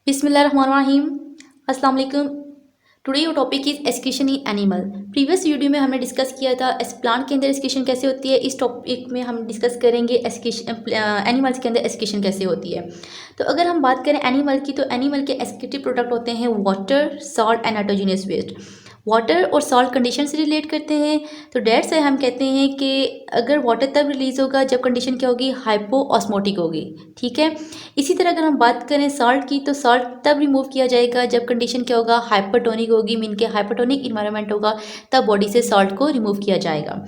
बिस्मिल्लाहिर्रहमानिर्रहीम। अस्सलाम वालेकुम। Today your topic is excretion in animal. Previous video में हमने डिस्कस किया था प्लांट के अंदर एक्सक्रीशन कैसे होती है। इस टॉपिक में हम डिस्कस करेंगे एनिमल्स के अंदर एक्सक्रीशन कैसे होती है। तो अगर हम बात करें एनिमल की, तो एनिमल के एक्सक्रीटिव प्रोडक्ट होते हैं water, salt and nitrogenous waste. Water और सॉल्ट कंडीशन से रिलेट करते हैं, तो डेट से हम कहते हैं कि अगर वाटर तब रिलीज़ होगा जब कंडीशन क्या होगी, हाइपो ऑस्मोटिक होगी। ठीक है। इसी तरह अगर हम बात करें सॉल्ट की, तो सॉल्ट तब रिमूव किया जाएगा जब कंडीशन क्या होगा, हाइपरटोनिक होगी, मीन के हाइपरटोनिक इन्वायरमेंट होगा, तब बॉडी से सॉल्ट को रिमूव किया जाएगा।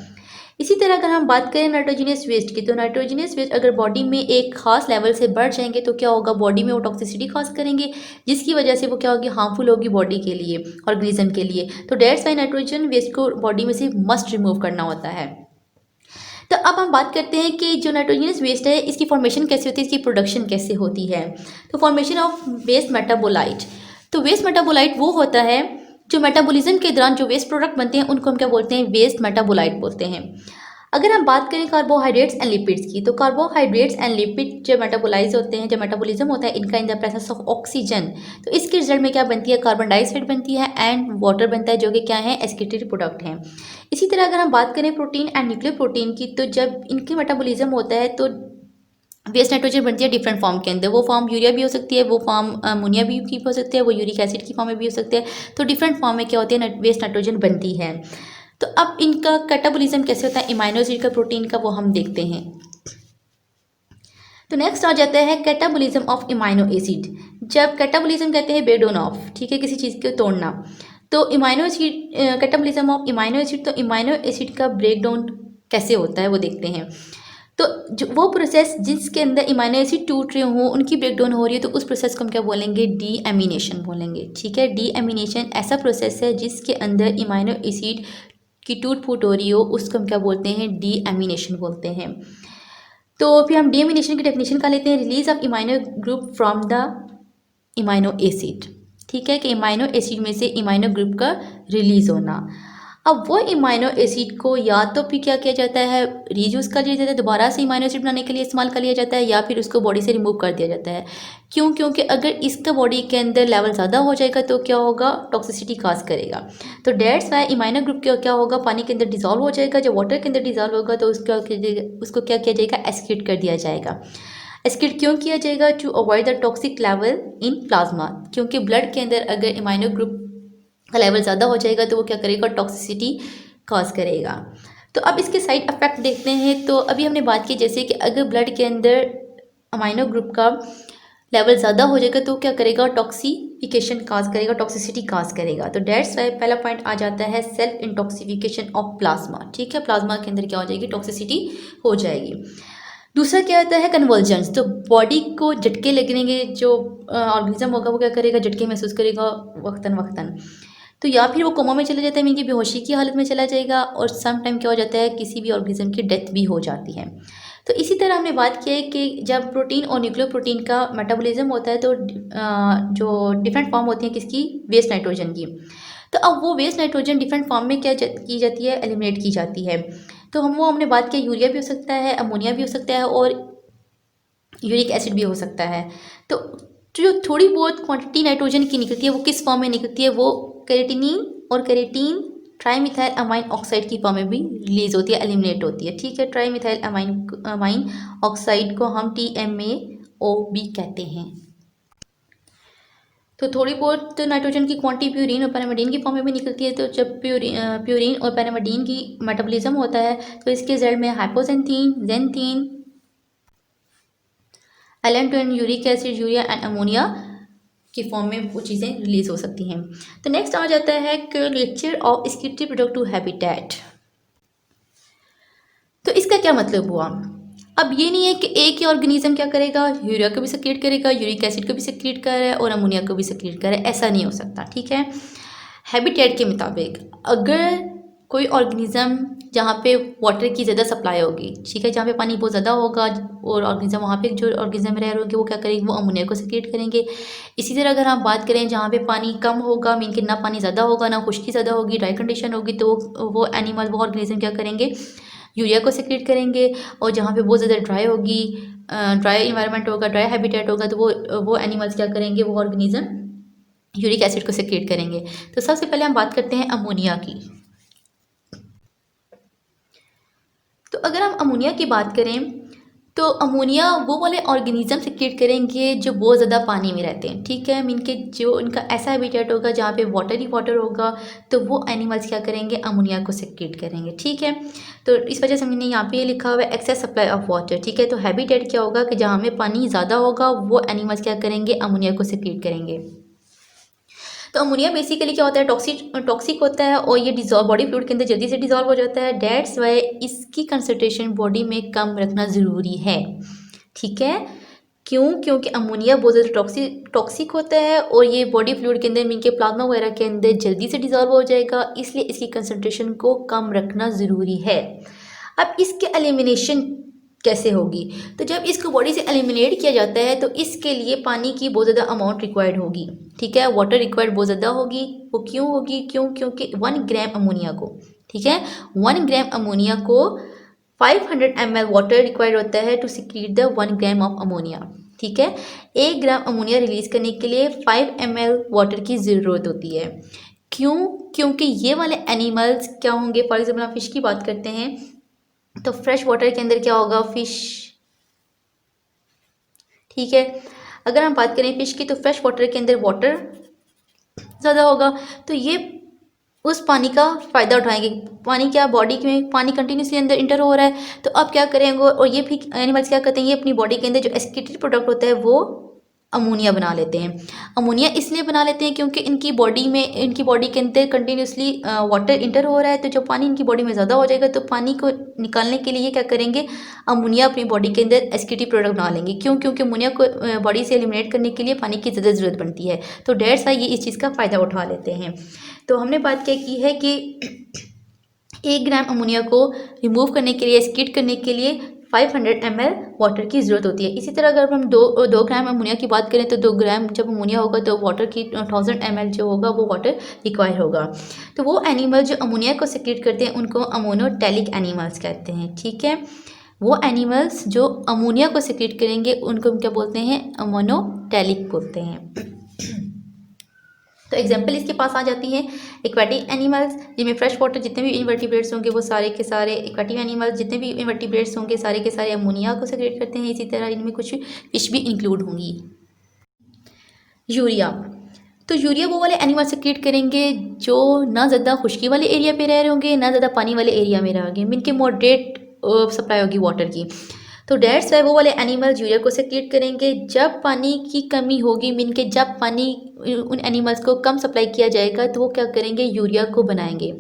इसी तरह अगर हम बात करें नाइट्रोजनस वेस्ट की, तो नाइट्रोजनस वेस्ट अगर बॉडी में एक खास लेवल से बढ़ जाएंगे तो क्या होगा, बॉडी में वो टॉक्सिसिटी खास करेंगे, जिसकी वजह से वो क्या होगी, हार्मफुल होगी बॉडी के लिए, ऑर्गेनिज्म के लिए। तो डेट्स वाई नाइट्रोजन वेस्ट को बॉडी में से मस्ट रिमूव करना होता है। तो अब हम बात करते हैं कि जो नाइट्रोजनस वेस्ट है, इसकी फॉर्मेशन कैसे होती है, इसकी प्रोडक्शन कैसे होती है। तो फॉर्मेशन ऑफ वेस्ट मेटाबोलाइट। तो वेस्ट मेटाबोलाइट वो होता है जो मेटाबॉलिज्म के दौरान जो वेस्ट प्रोडक्ट बनते हैं उनको हम क्या बोलते हैं, वेस्ट मेटाबोलाइट बोलते हैं। अगर हम बात करें कार्बोहाइड्रेट्स एंड लिपिड्स की, तो कार्बोहाइड्रेट्स एंड लिपिड जो मेटाबोलाइज होते हैं, जो मेटाबॉलिज्म होता है इनका इन द प्रेजेंस ऑफ ऑक्सीजन, तो इसके रिजल्ट में क्या बनती है, कार्बन डाइऑक्साइड बनती है एंड वाटर बनता है, जो कि क्या है, एक्सक्रीटरी प्रोडक्ट हैं। इसी तरह अगर हम बात करें प्रोटीन एंड न्यूक्लियर प्रोटीन की, तो जब इनके मेटाबॉलिज्म होता है तो वेस्ट नाइट्रोजन बनती है डिफरेंट फॉर्म के अंदर। वो फॉर्म यूरिया भी हो सकती है, वो फॉर्म अमोनिया भी की हो सकती है, वो यूरिक एसिड की फॉर्म में भी हो सकते हैं। तो डिफरेंट फॉर्म में क्या होती है, वेस्ट नाइट्रोजन बनती है। तो अब इनका कैटाबॉलिज्म कैसे होता है इमाइनो एसिड का, प्रोटीन का, वो हम देखते हैं। तो नेक्स्ट आ जाता है कैटाबॉलिज्म ऑफ इमाइनो एसिड। जब कैटाबॉलिज्म कहते हैं ब्रेकडाउन ऑफ, ठीक है, किसी चीज़ को तोड़ना, तो इमाइनो एसिड कैटाबॉलिज्म ऑफ इमाइनो एसिड, तो इमाइनो एसिड का ब्रेकडाउन कैसे होता है वो देखते हैं। तो जो वो प्रोसेस जिसके अंदर इमाइनो एसिड टूट रहे हों, उनकी ब्रेकडाउन हो रही है, तो उस प्रोसेस को हम क्या बोलेंगे, डी एमिनेशन बोलेंगे। ठीक है, डी एमिनेशन ऐसा प्रोसेस है जिसके अंदर इमाइनो एसिड की टूट फूट हो रही हो, उसको हम क्या बोलते हैं, डी एमिनेशन बोलते हैं। तो फिर हम डी एमिनेशन की डेफिनेशन का लेते हैं, release of amino group from the amino acid. ठीक है, कि इमाइनो एसिड में से इमाइनो ग्रुप का रिलीज होना। अब वो इमाइनो एसिड को या तो फिर क्या किया जाता है, रीयूज कर लिया जाता है, दोबारा से इमाइनो एसिड बनाने के लिए इस्तेमाल कर लिया जाता है, या फिर उसको बॉडी से रिमूव कर दिया जाता है। क्यों? क्योंकि अगर इसका बॉडी के अंदर लेवल ज़्यादा हो जाएगा तो क्या होगा, टॉक्सिसिटी काज करेगा। तो डेट्स वाई इमाइनो ग्रुप क्या होगा, पानी के अंदर डिजॉल्व हो जाएगा। जब वाटर के अंदर डिजॉल्व होगा तो उसको क्या किया जाएगा, एक्सक्रीट कर दिया जाएगा। एक्सक्रीट क्यों किया जाएगा, to avoid the toxic level in plasma, क्योंकि ब्लड के अंदर अगर इमाइनो ग्रुप का लेवल ज़्यादा हो जाएगा तो वो क्या करेगा, टॉक्सिसिटी कॉज करेगा। तो अब इसके साइड इफेक्ट देखते हैं। तो अभी हमने बात की जैसे कि अगर ब्लड के अंदर अमाइनो ग्रुप का लेवल ज़्यादा हो जाएगा तो क्या करेगा, टॉक्सिफिकेशन काज करेगा, टॉक्सिसिटी काज करेगा। तो डेट्स वाई पहला पॉइंट आ जाता है सेल्फ इंटॉक्सिफिकेशन ऑफ प्लाज्मा। ठीक है, प्लाज्मा के अंदर क्या हो जाएगी, टॉक्सिसिटी हो जाएगी। दूसरा क्या होता है, कन्वर्जेंस। तो बॉडी को झटके लगने के, जो ऑर्गेनिज्म होगा वो क्या करेगा, झटके महसूस करेगा वक्तन वक्तन। तो या फिर वो कोमा में चला जाता है, मीन की बेहोशी की हालत में चला जाएगा, और सम टाइम क्या हो जाता है, किसी भी ऑर्गेनिज्म की डेथ भी हो जाती है। तो इसी तरह हमने बात की है कि जब प्रोटीन और न्यूक्लियर प्रोटीन का मेटाबॉलिज्म होता है तो जो डिफरेंट फॉर्म होती है किसकी, वेस्ट नाइट्रोजन की। तो अब वो वेस्ट नाइट्रोजन डिफरेंट फॉर्म में क्या की जाती है, एलिमिनेट की जाती है। तो हमने बात की, यूरिया भी हो सकता है, अमोनिया भी हो सकता है, और यूरिक एसिड भी हो सकता है। तो जो थोड़ी बहुत क्वांटिटी नाइट्रोजन की निकलती है वो किस फॉर्म में निकलती है, वो कैरेटिनिन और कैरेटीन ट्राईमिथाइल अमाइन ऑक्साइड की फॉर्म में भी रिलीज होती है, एलिमिनेट होती है। ठीक है, ट्राईमिथाइल अमाइन ऑक्साइड को हम TMAO भी कहते हैं। तो थोड़ी बहुत नाइट्रोजन की क्वांटिटी प्यूरिन और पैरामिडीन की फॉर्म में भी निकलती है। तो जब प्यूरिन और पैरामिडीन की मेटाबॉलिज्म होता है तो इसके रिजल्ट में hypoxanthine, xanthine, allantoin, uric acid, urea and ammonia की फॉर्म में वो चीज़ें रिलीज हो सकती हैं। तो नेक्स्ट आ जाता है culture of excretory product to habitat. तो इसका क्या मतलब हुआ, अब ये नहीं है कि एक ही ऑर्गेनिज्म क्या करेगा, यूरिया को भी सक्रिएट करेगा, यूरिक एसिड को भी सक्रिएट कर रहा है और अमोनिया को भी सक्रिएट कर रहा है, ऐसा नहीं हो सकता। ठीक है, हैबिटेट के मुताबिक अगर कोई ऑर्गेनिज्म जहाँ पे वाटर की ज़्यादा सप्लाई होगी, ठीक है, जहाँ पे पानी बहुत ज़्यादा होगा और ऑर्गेनिज्म वहाँ पे जो ऑर्गेनिज्म रह रहे होंगे वो क्या करेंगे, वो अमोनिया को सक्रिएट करेंगे। इसी तरह अगर हम बात करें जहाँ पे पानी कम होगा, मीन कि ना पानी ज़्यादा होगा ना खुश्की ज़्यादा होगी, ड्राई कंडीशन होगी, तो वो एनिमल, वो ऑर्गेनिज्म क्या करेंगे, यूरिया को सेक्रेट करेंगे। और जहाँ पे बहुत ज़्यादा ड्राई होगी, ड्राई इन्वायरमेंट होगा, ड्राई हैबिटेट होगा, तो वो एनिमल्स क्या करेंगे, वो ऑर्गेनिज्म यूरिक एसिड को सेक्रेट करेंगे। तो सबसे पहले हम बात करते हैं अमोनिया की। तो अगर हम अमोनिया की बात करें तो अमोनिया वो वाले ऑर्गेनिज्म सेक्रेट करेंगे जो बहुत ज़्यादा पानी में रहते हैं, ठीक है। मीन के जो इनका ऐसा हैबिटेट होगा जहाँ पे वाटर ही वाटर होगा, तो वो एनिमल्स क्या करेंगे, अमोनिया को सेक्रेट करेंगे, ठीक है। तो इस वजह से हमने यहाँ पे ये लिखा हुआ है एक्सेस सप्लाई ऑफ वाटर, ठीक है। तो हैबिटेट क्या होगा कि जहाँ में पानी ज़्यादा होगा वो एनिमल्स क्या करेंगे, अमोनिया को सेक्रेट करेंगे। तो अमोनिया बेसिकली क्या होता है, टॉक्सिक होता है और ये डिजॉल्व बॉडी फ्लूइड के अंदर जल्दी से डिजॉल्व हो जाता है। डेट्स वाई इसकी कंसंट्रेशन बॉडी में कम रखना ज़रूरी है, ठीक है। क्यों? क्योंकि अमोनिया बहुत ज़्यादा टॉक्सिक होता है और ये बॉडी फ्लूइड के अंदर, मीन के प्लाज्मा वगैरह के अंदर जल्दी से डिजॉल्व हो जाएगा, इसलिए इसकी कंसंट्रेशन को कम रखना ज़रूरी है। अब इसके एलिमिनेशन कैसे होगी, तो जब इसको बॉडी से एलिमिनेट किया जाता है तो इसके लिए पानी की बहुत ज़्यादा अमाउंट रिक्वायर्ड होगी, ठीक है। वाटर रिक्वायर्ड बहुत ज़्यादा होगी। वो क्यों होगी? क्योंकि 1 ग्राम अमोनिया को, ठीक है, 1 ग्राम अमोनिया को 500 ml वाटर रिक्वायर्ड होता है to secrete the 1 gram of ammonia, ठीक है। 1 ग्राम अमोनिया रिलीज करने के लिए 5 ml वाटर की ज़रूरत होती है। क्यों? क्योंकि ये वाले एनिमल्स क्या होंगे, फॉर एग्जाम्पल हम फिश की बात करते हैं तो फ्रेश वाटर के अंदर क्या होगा, फिश, ठीक है। अगर हम बात करें फिश की तो फ्रेश वाटर के अंदर वाटर ज़्यादा होगा, तो ये उस पानी का फ़ायदा उठाएंगे। पानी क्या, बॉडी में पानी कंटिन्यूसली अंदर इंटर हो रहा है, तो अब क्या करेंगे, और ये भी एनिमल्स क्या करते हैं, ये अपनी बॉडी के अंदर जो एक्सक्रीटेड प्रोडक्ट होता है वो अमोनिया बना लेते हैं। अमोनिया इसलिए बना लेते हैं क्योंकि इनकी बॉडी के अंदर कंटिन्यूसली वाटर इंटर हो रहा है, तो जब पानी इनकी बॉडी में ज़्यादा हो जाएगा तो पानी को निकालने के लिए क्या करेंगे, अमोनिया अपनी बॉडी के अंदर एक्सक्रीटेड प्रोडक्ट बना लेंगे। क्यों? क्योंकि अमोनिया को बॉडी से एलिमिनेट करने के लिए पानी की ज़्यादा ज़रूरत बनती है, तो डेट्स वाई ये इस चीज़ का फ़ायदा उठा लेते हैं। तो हमने बात क्या की है कि 1 ग्राम अमोनिया को रिमूव करने के लिए, एक्सक्रीट करने के लिए 500 ml वाटर की ज़रूरत होती है। इसी तरह अगर हम 2 ग्राम अमोनिया की बात करें तो 2 ग्राम जब अमोनिया होगा तो वाटर की 1000 ml जो होगा वो वाटर रिक्वायर होगा। तो वो एनिमल जो अमोनिया को सेक्रेट करते हैं उनको अमोनोटैलिक एनिमल्स कहते हैं, ठीक है। वो एनिमल्स जो अमोनिया को सेक्रेट करेंगे उनको हम क्या बोलते हैं, अमोनोटैलिक बोलते हैं। तो एग्जाम्पल इसके पास आ जाती है एक्वेटिक एनिमल्स, जिनमें फ्रेश वाटर जितने भी इनवर्टिब्रेट्स होंगे वो सारे के सारे, एक्वेटिक एनिमल्स जितने भी इनवर्टिब्रेट्स होंगे सारे के सारे अमोनिया को सेक्रेट करते हैं। इसी तरह इनमें कुछ फिश भी इंक्लूड होंगी। यूरिया, तो यूरिया वो वाले एनिमल सेक्रेट करेंगे जो ना ज़्यादा खुश्की वाले एरिया पे रह रहे होंगे, ना ज़्यादा पानी वाले एरिया में रहेंगे, इनके मॉडरेट सप्लाई होगी वाटर की। तो डेट्स वाई वो वाले एनिमल्स यूरिया को सेक्रेट करेंगे जब पानी की कमी होगी, मीन के जब पानी उन एनिमल्स को कम सप्लाई किया जाएगा तो वो क्या करेंगे, यूरिया को बनाएंगे।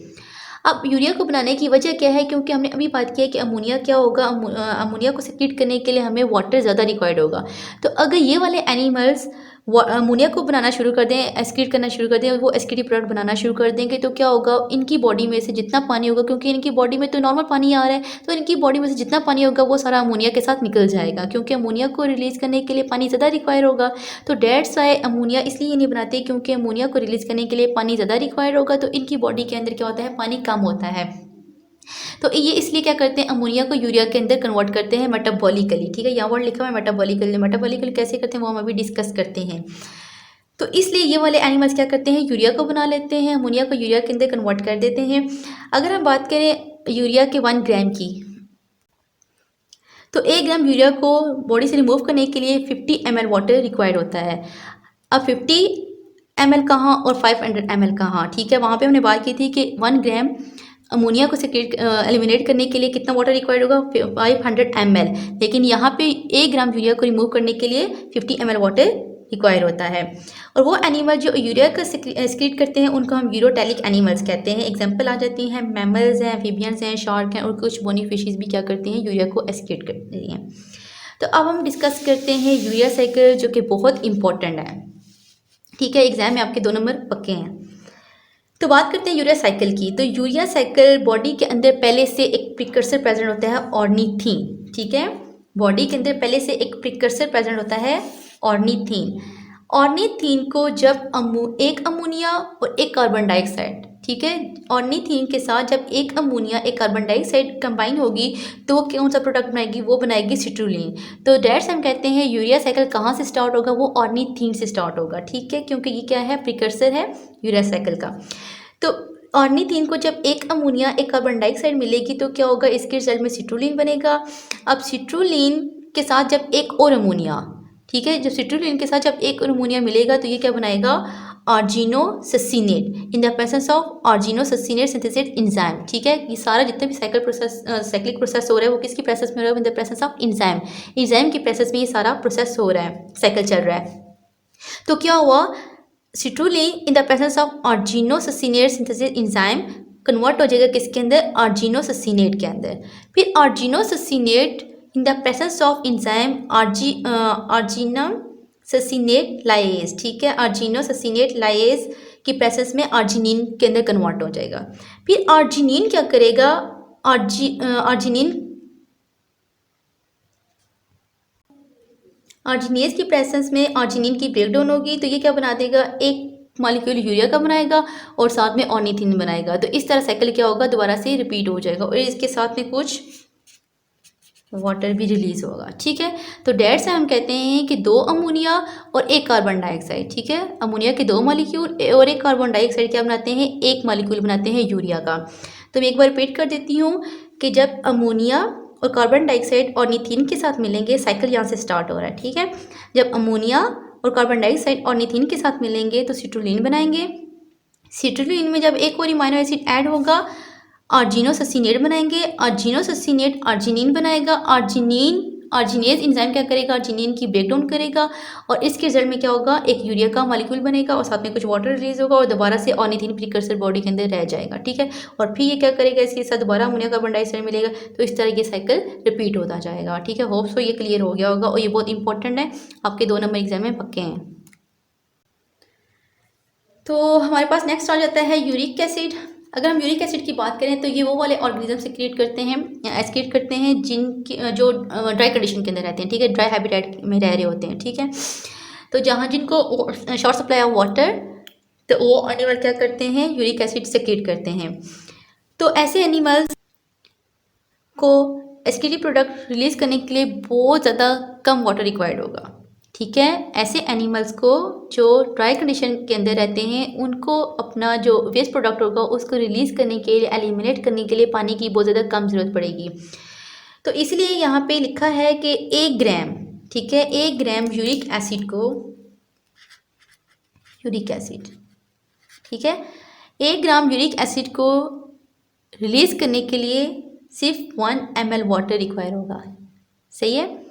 अब यूरिया को बनाने की वजह क्या है, क्योंकि हमने अभी बात की है कि अमोनिया क्या होगा, अमोनिया को सेक्रेट करने के लिए हमें वाटर ज़्यादा रिक्वायर्ड होगा। तो अगर ये वाले एनिमल्स अमोनिया को बनाना शुरू कर दें, एक्सक्रीट करना शुरू कर दें, वो एक्सक्रीटिव प्रोडक्ट बनाना शुरू कर देंगे, तो क्या होगा, इनकी बॉडी में से जितना पानी होगा, क्योंकि इनकी बॉडी में तो नॉर्मल पानी आ रहा है, तो इनकी बॉडी में से जितना पानी होगा वो सारा अमोनिया के साथ निकल जाएगा, क्योंकि अमोनिया को रिलीज़ करने के लिए पानी ज़्यादा रिक्वायर होगा। तो डेट्स वाई अमोनिया इसलिए नहीं बनाते क्योंकि अमोनिया को रिलीज़ करने के लिए पानी ज़्यादा रिक्वायर होगा, तो इनकी बॉडी के अंदर क्या होता है, पानी कम होता है। तो ये इसलिए क्या करते हैं, अमोनिया को यूरिया के अंदर कन्वर्ट करते हैं मेटाबॉलिकली, ठीक है। यहाँ वर्ड लिखा हुआ है मेटाबॉलिकली, मेटाबॉलिकली कैसे करते हैं वो हम अभी डिस्कस करते हैं। तो इसलिए ये वाले एनिमल्स क्या करते हैं, यूरिया को बना लेते हैं, अमोनिया को यूरिया के अंदर कन्वर्ट कर देते हैं। अगर हम बात करें यूरिया के 1 ग्राम की, तो 1 ग्राम यूरिया को बॉडी से रिमूव करने के लिए 50 ml वाटर रिक्वायर्ड होता है। अब 50 ml कहाँ और 500 ml कहाँ, ठीक है। वहाँ पे हमने बात की थी कि 1 ग्राम अमोनिया को सेक्रेट एलिमिनेट करने के लिए कितना वाटर रिक्वायर्ड होगा, 500 ml, लेकिन यहाँ पे 1 ग्राम यूरिया को रिमूव करने के लिए 50 ml वाटर रिक्वायर होता है। और वो एनिमल जो यूरिया का एक्सक्रीट करते हैं उनको हम यूरोटैलिक एनिमल्स कहते हैं। एग्जांपल आ जाती हैं मैमल्स हैं, एम्फीबियंस हैं, शार्क हैं, और कुछ बोनी फिशेस भी क्या करती हैं, यूरिया को एक्सक्रीट करती हैं। तो अब हम डिस्कस करते हैं यूरिया साइकिल, जो कि बहुत इंपॉर्टेंट है, ठीक है। एग्जाम में आपके 2 नंबर पक्के हैं। तो बात करते हैं यूरिया साइकिल की। तो यूरिया साइकिल बॉडी के अंदर पहले से एक प्रिकर्सर प्रेजेंट होता है, ऑर्निथीन, ठीक है। बॉडी के अंदर पहले से एक प्रिकर्सर प्रेजेंट होता है, ऑर्निथीन। ऑर्निथीन को जब एक अमोनिया और एक कार्बन डाइऑक्साइड, ठीक है। ऑर्निथीन के साथ जब एक अमोनिया एक कार्बन डाइऑक्साइड कंबाइन होगी तो वो कौन सा प्रोडक्ट बनाएगी, वो बनाएगी सिट्रुलिन। तो डेट्स हम कहते हैं यूरिया साइकिल कहाँ से स्टार्ट होगा, वो ऑर्निथीन से स्टार्ट होगा, ठीक है, क्योंकि ये क्या है, प्रिकर्सर है यूरिया साइकिल का। तो ऑर्निथीन को जब एक अमोनिया एक कार्बन डाइऑक्साइड मिलेगी तो क्या होगा, इसके रिजल्ट में सिट्रुलिन बनेगा। अब सिट्रुलिन के साथ जब एक और अमोनिया, ठीक है, जब सिट्रुलिन के साथ जब एक और अमोनिया मिलेगा तो ये क्या बनाएगा, argininosuccinate in the presence of argininosuccinate synthesis enzyme, ठीक है। ये सारा जितने भी साइक्लिक प्रोसेस हो रहा है वो किसकी प्रोसेस में हो रहा है, इन द प्रेजेंस ऑफ एंजाइम की प्रोसेस में ये सारा प्रोसेस हो रहा है, साइकिल चल रहा है। तो क्या हुआ, citrulline in the presence of argininosuccinate synthesis enzyme convert हो जाएगा किसके अंदर, आर्जिनोससीनेट के अंदर। फिर argininosuccinate in the presence of enzyme argininosuccinate lyase, ठीक है, आर्जिनोससीनेट लाइएज की प्रेसेस में आर्जिनिन के अंदर कन्वर्ट हो जाएगा। फिर आर्जिनिन क्या करेगा, आर्जिनेज की प्रेसेंस में आर्जिनिन की ब्रेकडाउन होगी तो ये क्या बना देगा, एक मॉलिक्यूल यूरिया का बनाएगा और साथ में ऑर्निथीन बनाएगा। तो इस तरह साइकिल क्या होगा, दोबारा से रिपीट हो जाएगा और इसके साथ में कुछ वाटर भी रिलीज होगा, ठीक है। तो डेट से हम कहते हैं कि दो अमोनिया और एक कार्बन डाइऑक्साइड, ठीक है, अमोनिया के दो मॉलिक्यूल और एक कार्बन डाइऑक्साइड क्या बनाते हैं, एक मॉलिक्यूल बनाते हैं यूरिया का। तो मैं एक बार रिपीट कर देती हूँ कि जब अमोनिया और कार्बन डाइऑक्साइड ऑर्निथीन के साथ मिलेंगे, साइकिल यहाँ से स्टार्ट हो रहा है, ठीक है। जब अमोनिया और कार्बन डाइऑक्साइड ऑर्निथीन के साथ मिलेंगे तो सिट्रुलिन बनाएंगे। सिट्रुलिन में जब एक और अमीनो एसिड ऐड होगा, आर्जिनोससीनेट बनाएंगे, आर्जिनोससीनेट आर्जिनिन बनाएगा, आर्जिनेज एंजाइम क्या करेगा, आर्जिनिन की ब्रेकडाउन करेगा और इसके रिजल्ट में क्या होगा, एक यूरिया का मॉलिक्यूल बनेगा और साथ में कुछ वाटर रिलीज होगा और दोबारा से ऑर्निथीन प्रीकर्सर बॉडी के अंदर रह जाएगा, ठीक है। और फिर ये क्या करेगा, इसके साथ दोबारा अमोनिया कार्बन डाइऑक्साइड मिलेगा, तो इस तरह ये साइकिल रिपीट होता जाएगा, ठीक है। होप सो ये क्लियर हो गया होगा और ये बहुत इंपॉर्टेंट है, आपके 2 नंबर एग्जाम में पक्के हैं। तो हमारे पास नेक्स्ट आ जाता है यूरिक एसिड। अगर हम यूरिक एसिड की बात करें तो ये वो वाले ऑर्गेनिज्म से क्रिएट करते हैं जिनकी जो ड्राई कंडीशन के अंदर रहते हैं, ठीक है, ड्राई हैबिटेट में रह रहे होते हैं, ठीक है। तो जहाँ जिनको शॉर्ट सप्लाई ऑफ वाटर, तो वो एनिमल क्या करते हैं, यूरिक एसिड सेक्रेट करते हैं। तो ऐसे एनिमल्स को एसिडिटी प्रोडक्ट रिलीज करने के लिए बहुत ज़्यादा कम वाटर रिक्वायर्ड होगा, ठीक है। ऐसे एनिमल्स को जो ड्राई कंडीशन के अंदर रहते हैं उनको अपना जो वेस्ट प्रोडक्ट होगा उसको रिलीज़ करने के लिए, एलिमिनेट करने के लिए पानी की बहुत ज़्यादा कम ज़रूरत पड़ेगी। तो इसलिए यहाँ पे लिखा है कि 1 ग्राम, ठीक है, 1 ग्राम यूरिक एसिड को, यूरिक एसिड, ठीक है, 1 ग्राम यूरिक एसिड को रिलीज़ करने के लिए सिर्फ 1 ml वाटर रिक्वायर होगा, सही है।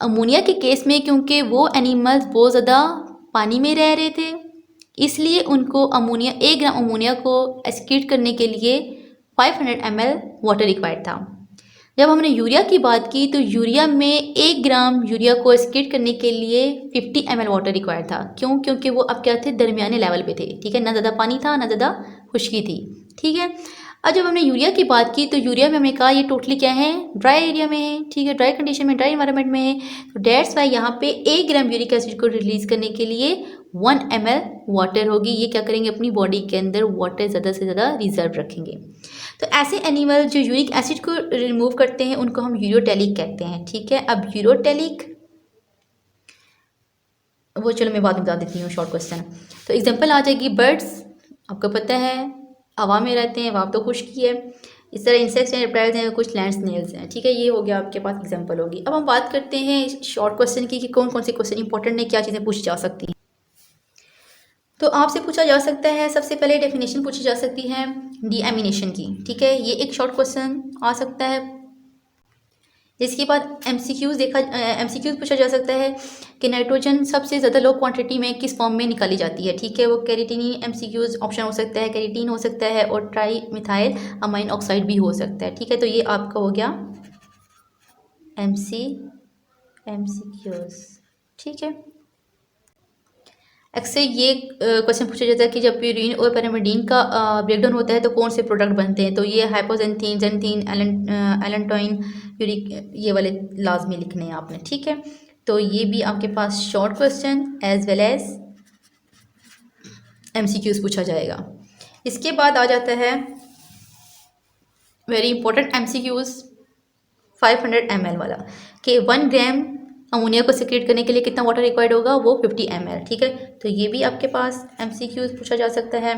अमोनिया के केस में क्योंकि वो एनिमल्स बहुत ज़्यादा पानी में रह रहे थे इसलिए उनको अमोनिया, 1 ग्राम अमोनिया को एक्सक्रीट करने के लिए 500 ml वाटर रिक्वायर्ड था। जब हमने यूरिया की बात की तो यूरिया में 1 ग्राम यूरिया को एक्सक्रीट करने के लिए 50 ml वाटर रिक्वायर्ड था। क्यों? क्योंकि वो अब क्या थे, दरमियाने लेवल पे थे, ठीक है, ना ज़्यादा पानी था ना ज़्यादा खुश्की थी, ठीक है। अब जब हमने यूरिया की बात की तो यूरिया में हमने कहा ये टोटली क्या है, ड्राई एरिया में है, ठीक है, ड्राई कंडीशन में, ड्राई एनवायरनमेंट में है। तो डेट्स वाई यहाँ पे 1 ग्राम यूरिक एसिड को रिलीज करने के लिए 1 ml वाटर होगी। ये क्या करेंगे, अपनी बॉडी के अंदर वाटर ज़्यादा से ज़्यादा रिजर्व रखेंगे। तो ऐसे एनिमल जो यूरिक एसिड को रिमूव करते हैं उनको हम यूरोटेलिक कहते हैं, ठीक है। अब यूरोटेलिक वो चलो मैं बाद में बता देती हूँ, शॉर्ट क्वेश्चन। तो एग्जांपल आ जाएगी बर्ड्स, आपको पता है हवा में रहते हैं, हवा तो खुश्की है। इस तरह इंसेक्ट्स हैं, रेप्टाइल्स हैं, कुछ लैंड स्नेल्स हैं, ठीक है, ये हो गया आपके पास एग्जांपल होगी। अब हम बात करते हैं शॉर्ट क्वेश्चन की कि कौन कौन से क्वेश्चन इंपॉर्टेंट है, क्या चीज़ें पूछी जा सकती हैं। तो आपसे पूछा जा सकता है, सबसे पहले डेफिनेशन पूछी जा सकती है डीएमिनेशन की, ठीक है, ये एक शॉर्ट क्वेश्चन आ सकता है। इसके बाद एमसीक्यूज पूछा जा सकता है कि नाइट्रोजन सबसे ज़्यादा लो क्वांटिटी में किस फॉर्म में निकाली जाती है, ठीक है, वो कैरेटिनी एमसीक्यूज ऑप्शन हो सकता है, कैरेटीन हो सकता है और ट्राई मिथाइल अमाइन ऑक्साइड भी हो सकता है, ठीक है। तो ये आपका हो गया एमसीक्यूज, ठीक है। अक्सर ये क्वेश्चन पूछा जाता है कि जब प्यूरिन और पैरामिडीन का ब्रेकडाउन होता है तो कौन से प्रोडक्ट बनते हैं। तो ये हाइपोजेंथीन, जेंथीन, एलेंटोइन, यूरिक, ये वाले लाजमी लिखने हैं आपने, ठीक है। तो ये भी आपके पास short question as well as MCQs पूछा जाएगा। इसके बाद आ जाता है वेरी इंपॉर्टेंट MCQs 500 ml वाला, कि 1 ग्राम अमोनिया को सिक्रेट करने के लिए कितना वाटर रिक्वायर्ड होगा, वो 50 ml। ठीक है, तो ये भी आपके पास MCQs पूछा जा सकता है।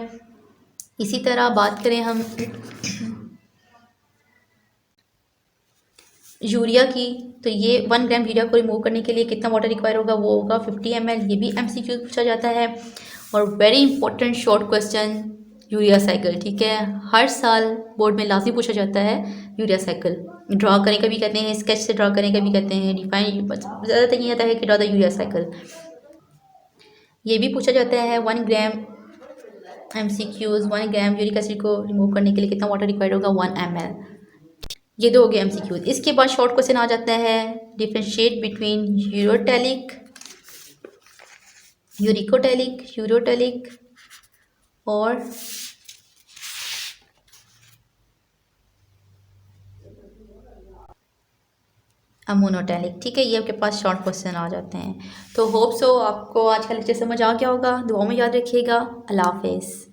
इसी तरह बात करें हम यूरिया की, तो ये 1 ग्राम यूरिया को रिमूव करने के लिए कितना वाटर रिक्वायर होगा, वो होगा 50 ml। ये भी MCQ पूछा जाता है। और very important short question urea cycle. ठीक है, हर साल बोर्ड में लाजमी पूछा जाता है यूरिया साइकिल। ड्रॉ करने का भी कहते हैं, स्केच से ड्रॉ करने का भी कहते हैं, डिफाइन ज़्यादातर ये आता है कि ड्रॉ द यूरिया साइकिल। ये भी पूछा जाता है 1 ग्राम MCQs 1 ग्राम यूरिक एसिड को रिमूव करने के लिए कितना वाटर रिक्वायर्ड होगा, 1 ml। ये दो हो गए MCQs। इसके बाद शॉर्ट क्वेश्चन आ जाता है डिफ्रेंशिएट बिटवीन यूरोटैलिक, यूरिकोटैलिक, यूरोटैलिक और अमोनोटैलिक। ठीक है, ये आपके पास शॉर्ट क्वेश्चन आ जाते हैं। तो होप सो आपको आज का लेक्चर समझ आ गया होगा। दुआओं में याद रखिएगा। अल्लाह हाफिज़।